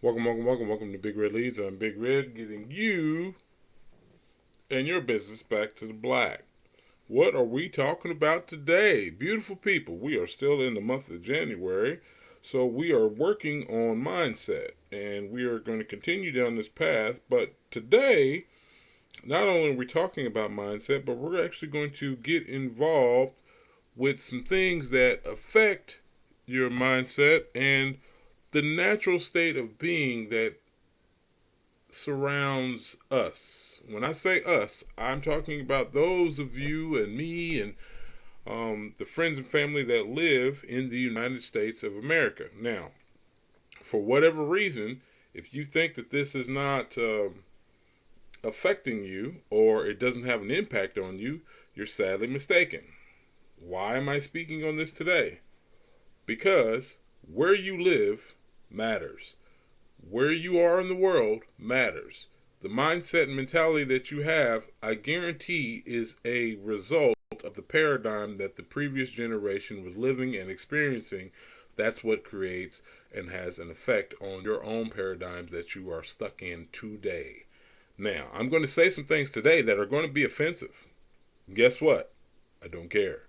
Welcome to Big Red Leads. I'm Big Red, getting you and your business back to the black. What are we talking about today? Beautiful people, we are still in the month of January, so we are working on mindset, and we are going to continue down this path. But today, not only are we talking about mindset, but we're actually going to get involved with some things that affect your mindset and the natural state of being that surrounds us. When I say us, I'm talking about those of you and me and the friends and family that live in the United States of America. Now, for whatever reason, if you think that this is not affecting you or it doesn't have an impact on you, you're sadly mistaken. Why am I speaking on this today? Because where you live matters. Where you are in the world matters. The mindset and mentality that you have, I guarantee, is a result of the paradigm that the previous generation was living and experiencing. That's what creates and has an effect on your own paradigms that you are stuck in today. Now, I'm going to say some things today that are going to be offensive. Guess what? I don't care.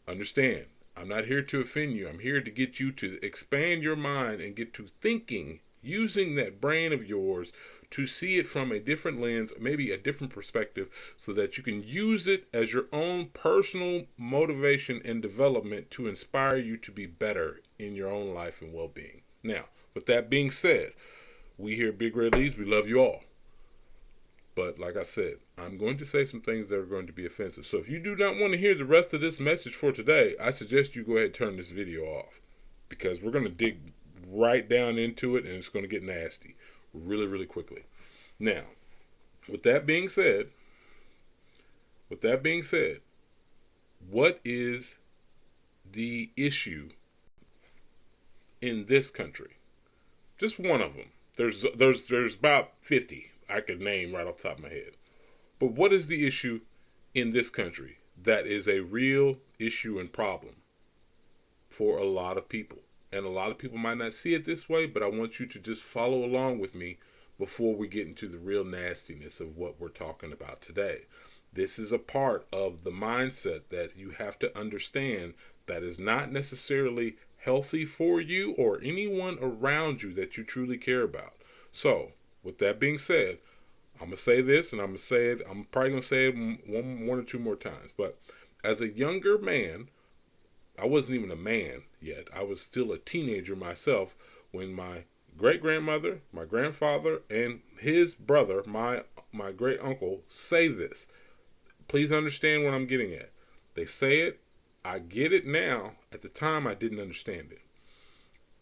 Understand, I'm not here to offend you. I'm here to get you to expand your mind and get to thinking using that brain of yours to see it from a different lens, maybe a different perspective, so that you can use it as your own personal motivation and development to inspire you to be better in your own life and well being. Now, with that being said, we here at Big Red Leads, we love you all. But like I said, I'm going to say some things that are going to be offensive. So if you do not want to hear the rest of this message for today, I suggest you go ahead and turn this video off. Because we're going to dig right down into it and it's going to get nasty really, really quickly. Now, with that being said, what is the issue in this country? Just one of them. There's about 50 I could name right off the top of my head. But what is the issue in this country that is a real issue and problem for a lot of people? And a lot of people might not see it this way, but I want you to just follow along with me before we get into the real nastiness of what we're talking about today. This is a part of the mindset that you have to understand that is not necessarily healthy for you or anyone around you that you truly care about. So, with that being said, I'm gonna say this, and I'm probably gonna say it one or two more times. But as a younger man, I wasn't even a man yet. I was still a teenager myself when my great grandmother, my grandfather, and his brother, my great uncle, say this. Please understand what I'm getting at. They say it. I get it now. At the time, I didn't understand it.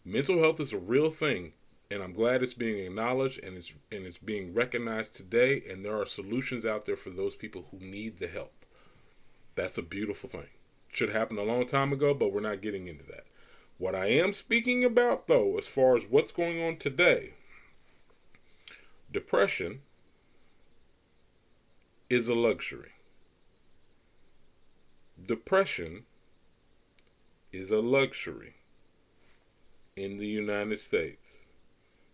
Mental health is a real thing, and I'm glad it's being acknowledged and it's being recognized today, and there are solutions out there for those people who need the help. That's a beautiful thing. Should have happened a long time ago, but we're not getting into that. What I am speaking about, though, as far as what's going on today, depression is a luxury. Depression is a luxury in the United States.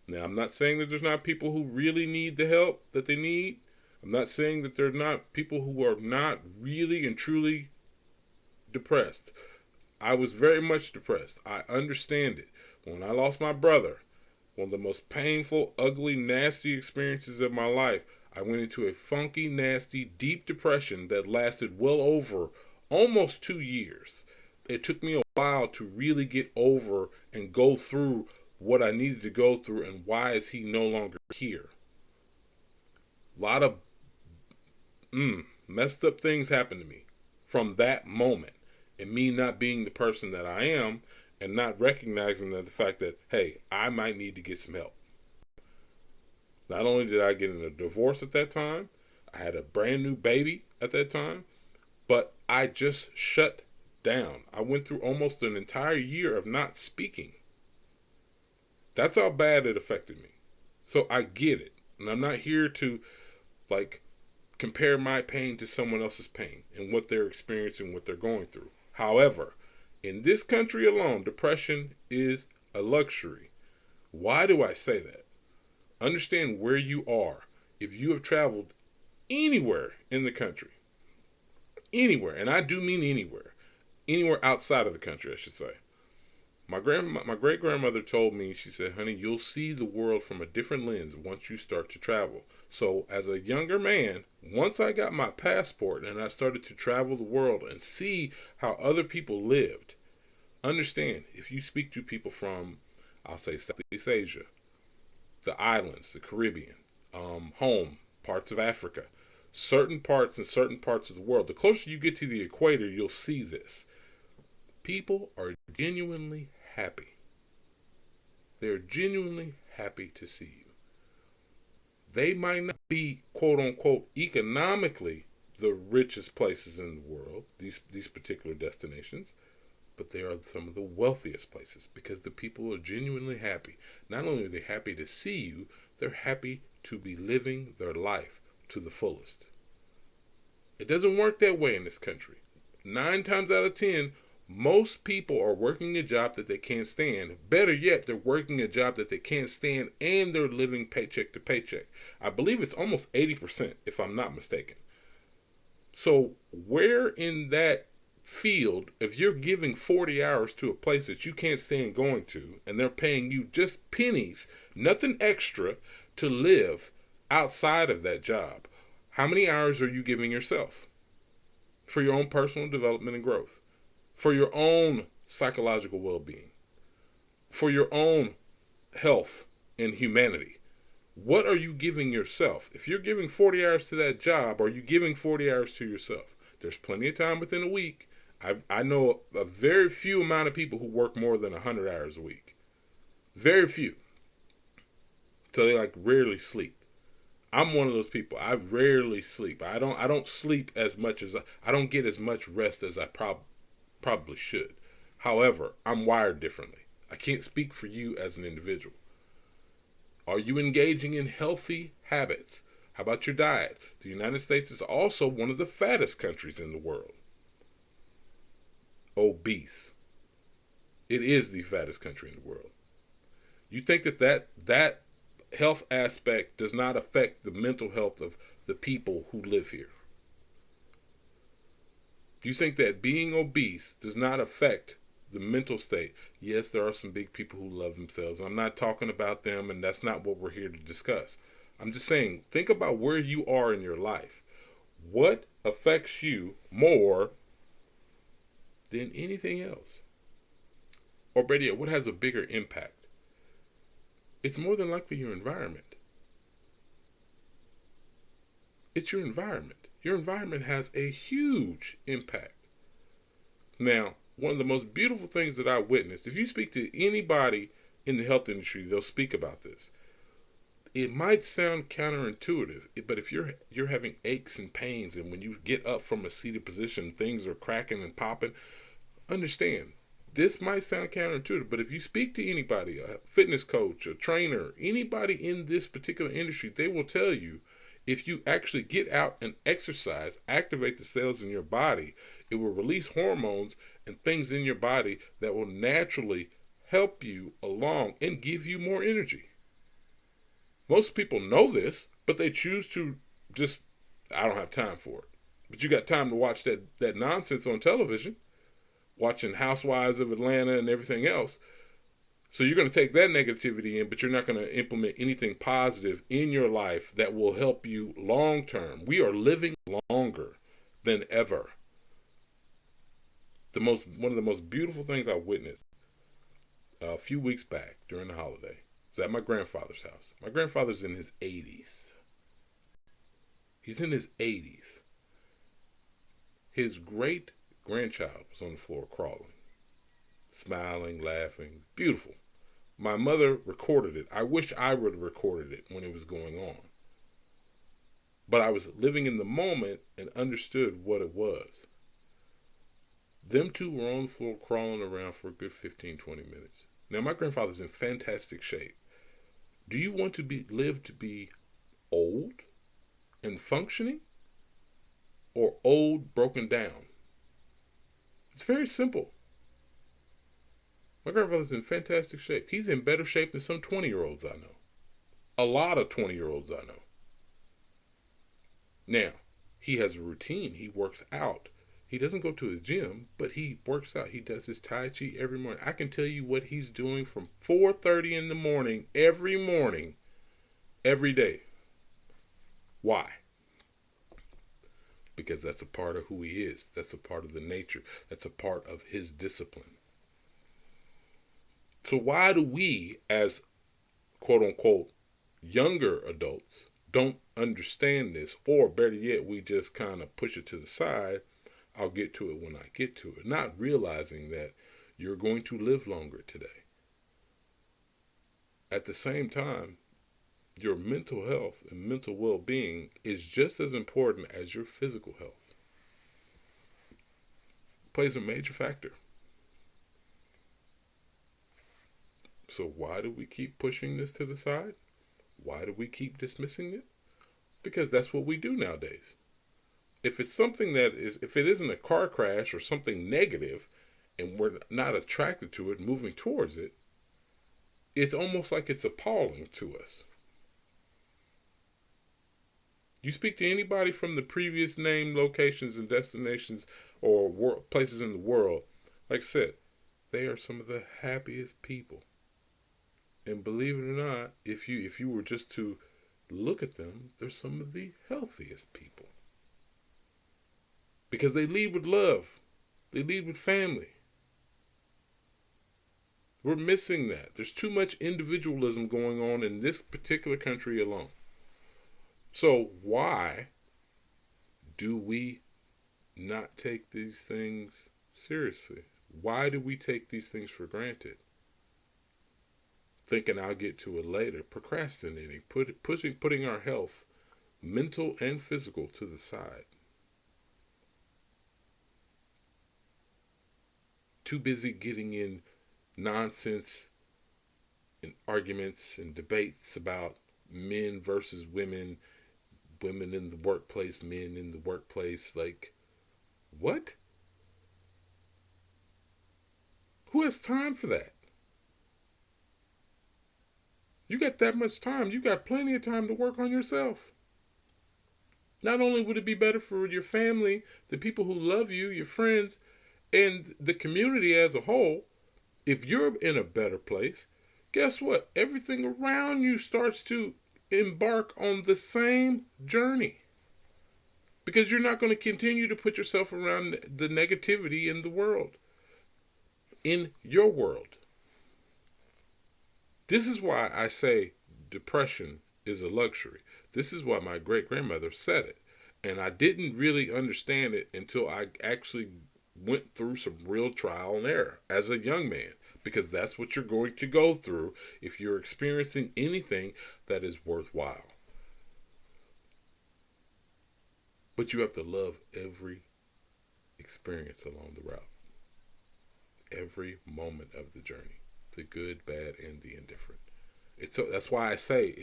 Now, I'm not saying that there's not people who really need the help that they need. I'm not saying that there's not people who are not really and truly depressed. I was very much depressed. I understand it. When I lost my brother, one of the most painful, ugly, nasty experiences of my life, I went into a funky, nasty, deep depression that lasted well over almost 2 years. It took me a while to really get over and go through what I needed to go through and why is he no longer here. A lot of messed up things happened to me from that moment, and me not being the person that I am and not recognizing the fact that, hey, I might need to get some help. Not only did I get in a divorce at that time, I had a brand new baby at that time, but I just shut down. I went through almost an entire year of not speaking. That's how bad it affected me. So I get it. And I'm not here to compare my pain to someone else's pain and what they're experiencing, what they're going through. However, in this country alone, depression is a luxury. Why do I say that? Understand where you are. If you have traveled anywhere in the country, anywhere, and I do mean anywhere, anywhere outside of the country, I should say. My great grandmother told me, she said, honey, you'll see the world from a different lens once you start to travel. So, as a younger man, once I got my passport and I started to travel the world and see how other people lived, understand if you speak to people from, I'll say, Southeast Asia, the islands, the Caribbean, home, parts of Africa, certain parts and certain parts of the world, the closer you get to the equator, you'll see this. People are genuinely happy. They're genuinely happy to see you. They might not be, quote unquote, economically the richest places in the world, these particular destinations, but they are some of the wealthiest places because the people are genuinely happy. Not only are they happy to see you, they're happy to be living their life to the fullest. It doesn't work that way in this country. 9 times out of 10, most people are working a job that they can't stand. Better yet, they're working a job that they can't stand and they're living paycheck to paycheck. I believe it's almost 80%, if I'm not mistaken. So, where in that field, if you're giving 40 hours to a place that you can't stand going to, and they're paying you just pennies, nothing extra, to live outside of that job, how many hours are you giving yourself for your own personal development and growth? For your own psychological well-being, for your own health and humanity? What are you giving yourself? If you're giving 40 hours to that job, are you giving 40 hours to yourself? There's plenty of time within a week. I know a very few amount of people who work more than 100 hours a week. Very few. So they like rarely sleep. I'm one of those people. I rarely sleep. I don't sleep as much as I don't get as much rest as I probably should. However, I'm wired differently. I can't speak for you as an individual. Are you engaging in healthy habits? How about your diet? The United States is also one of the fattest countries in the world. Obese. It is the fattest country in the world. You think that health aspect does not affect the mental health of the people who live here? Do you think that being obese does not affect the mental state? Yes, there are some big people who love themselves. I'm not talking about them, and that's not what we're here to discuss. I'm just saying, think about where you are in your life. What affects you more than anything else? Or better yet, what has a bigger impact? It's more than likely your environment. It's your environment. Your environment has a huge impact. Now, one of the most beautiful things that I witnessed, if you speak to anybody in the health industry, they'll speak about this. It might sound counterintuitive, but if you're having aches and pains, and when you get up from a seated position, things are cracking and popping, understand, this might sound counterintuitive, but if you speak to anybody, a fitness coach, a trainer, anybody in this particular industry, they will tell you, if you actually get out and exercise, activate the cells in your body, it will release hormones and things in your body that will naturally help you along and give you more energy. Most people know this, but they choose to just, I don't have time for it. But you got time to watch that nonsense on television, watching Housewives of Atlanta and everything else. So you're going to take that negativity in, but you're not going to implement anything positive in your life that will help you long term. We are living longer than ever. One of the most beautiful things I witnessed a few weeks back during the holiday was at my grandfather's house. My grandfather's in his 80s. He's in his 80s. His great grandchild was on the floor crawling, smiling, laughing, beautiful. My mother recorded it. I wish I would have recorded it when it was going on. But I was living in the moment and understood what it was. Them two were on the floor crawling around for a good 15, 20 minutes. Now, my grandfather's in fantastic shape. Do you want to live to be old and functioning, or old, broken down? It's very simple. My grandfather's in fantastic shape. He's in better shape than some 20-year-olds I know. A lot of 20-year-olds I know. Now, he has a routine. He works out. He doesn't go to his gym, but he works out. He does his Tai Chi every morning. I can tell you what he's doing from 4:30 in the morning, every day. Why? Because that's a part of who he is. That's a part of the nature. That's a part of his discipline. So why do we, as quote unquote younger adults, don't understand this, or better yet, we just kind of push it to the side? I'll get to it when I get to it, not realizing that you're going to live longer today. At the same time, your mental health and mental well-being is just as important as your physical health. It plays a major factor. So why do we keep pushing this to the side? Why do we keep dismissing it? Because that's what we do nowadays. If it's something if it isn't a car crash or something negative, and we're not attracted to it, moving towards it, it's almost like it's appalling to us. You speak to anybody from the previous named locations and destinations or places in the world, like I said, they are some of the happiest people. And believe it or not, if you were just to look at them, they're some of the healthiest people. Because they lead with love. They lead with family. We're missing that. There's too much individualism going on in this particular country alone. So why do we not take these things seriously? Why do we take these things for granted? Thinking I'll get to it later, procrastinating, putting our health, mental and physical, to the side. Too busy getting in nonsense and arguments and debates about men versus women, women in the workplace, men in the workplace. Like, what? Who has time for that? You got that much time. You got plenty of time to work on yourself. Not only would it be better for your family, the people who love you, your friends, and the community as a whole, if you're in a better place, guess what? Everything around you starts to embark on the same journey. Because you're not going to continue to put yourself around the negativity in the world, in your world. This is why I say depression is a luxury. This is why my great-grandmother said it. And I didn't really understand it until I actually went through some real trial and error as a young man. Because that's what you're going to go through if you're experiencing anything that is worthwhile. But you have to love every experience along the route. Every moment of the journey. The good, bad, and the indifferent. That's why I say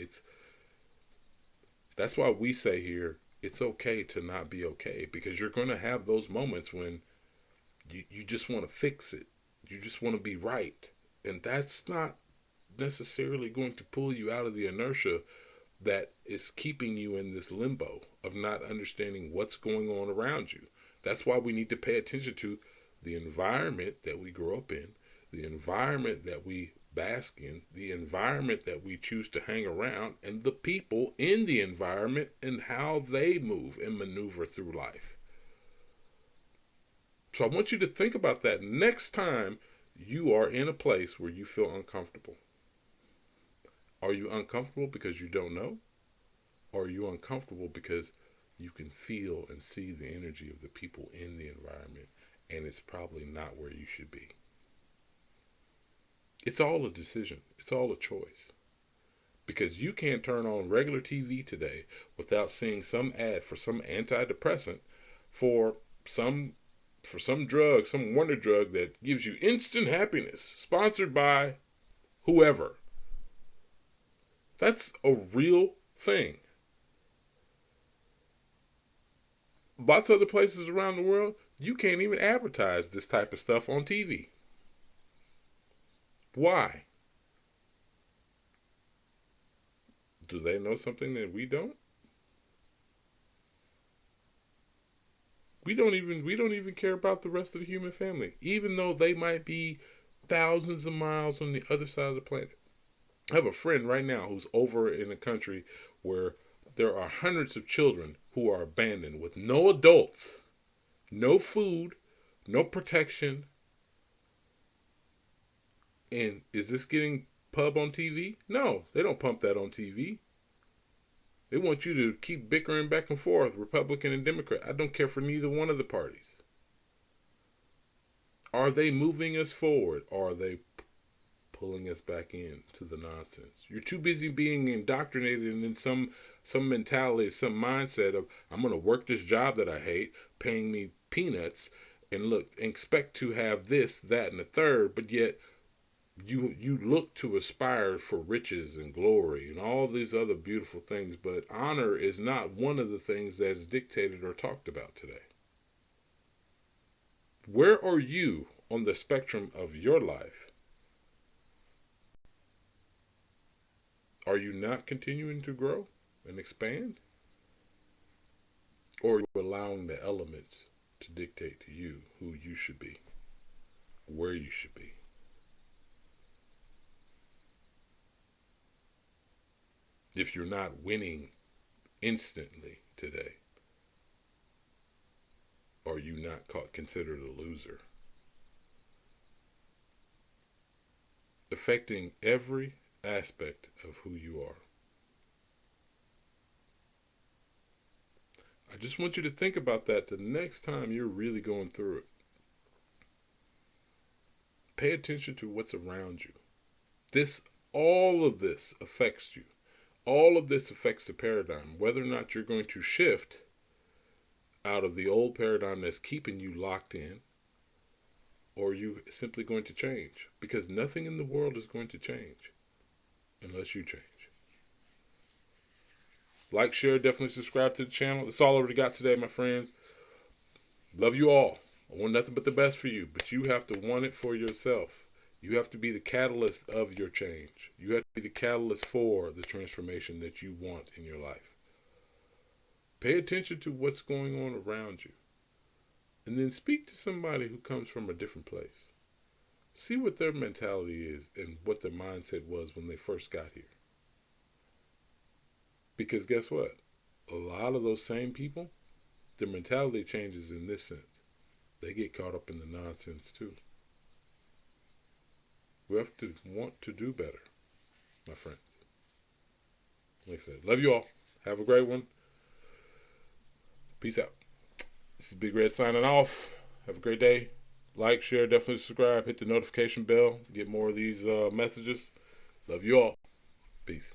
that's why we say here, it's okay to not be okay. Because you're going to have those moments when you just want to fix it. You just want to be right. And that's not necessarily going to pull you out of the inertia that is keeping you in this limbo of not understanding what's going on around you. That's why we need to pay attention to the environment that we grow up in, the environment that we bask in, the environment that we choose to hang around, and the people in the environment and how they move and maneuver through life. So I want you to think about that next time you are in a place where you feel uncomfortable. Are you uncomfortable because you don't know? Or are you uncomfortable because you can feel and see the energy of the people in the environment, and it's probably not where you should be? It's all a decision. It's all a choice. Because you can't turn on regular TV today without seeing some ad for some antidepressant for some drug, some wonder drug that gives you instant happiness, sponsored by whoever. That's a real thing. Lots of other places around the world, you can't even advertise this type of stuff on TV. Why? Do they know something that we don't? We don't even care about the rest of the human family, even though they might be thousands of miles on the other side of the planet. I have a friend right now who's over in a country where there are hundreds of children who are abandoned with no adults, no food, no protection. And is this getting pub on TV? No, they don't pump that on TV. They want you to keep bickering back and forth, Republican and Democrat. I don't care for neither one of the parties. Are they moving us forward, or are they pulling us back in to the nonsense? You're too busy being indoctrinated in some mentality, some mindset of I'm going to work this job that I hate, paying me peanuts, and look, expect to have this, that, and the third, but yet you look to aspire for riches and glory and all these other beautiful things, but honor is not one of the things that is dictated or talked about today. Where are you on the spectrum of your life? Are you not continuing to grow and expand? Or are you allowing the elements to dictate to you who you should be, where you should be? If you're not winning instantly today, are you not considered a loser? Affecting every aspect of who you are. I just want you to think about that the next time you're really going through it. Pay attention to what's around you. All of this affects you. All of this affects the paradigm, whether or not you're going to shift out of the old paradigm that's keeping you locked in, or you simply going to change. Because nothing in the world is going to change unless you change. Like, share, definitely subscribe to the channel. That's all I already got today, my friends. Love you all. I want nothing but the best for you, but you have to want it for yourself. You have to be the catalyst of your change. You have to be the catalyst for the transformation that you want in your life. Pay attention to what's going on around you. And then speak to somebody who comes from a different place. See what their mentality is and what their mindset was when they first got here. Because guess what? A lot of those same people, their mentality changes in this sense. They get caught up in the nonsense too. We have to want to do better, my friends. Like I said, love you all. Have a great one. Peace out. This is Big Red signing off. Have a great day. Like, share, definitely subscribe. Hit the notification bell to get more of these messages. Love you all. Peace.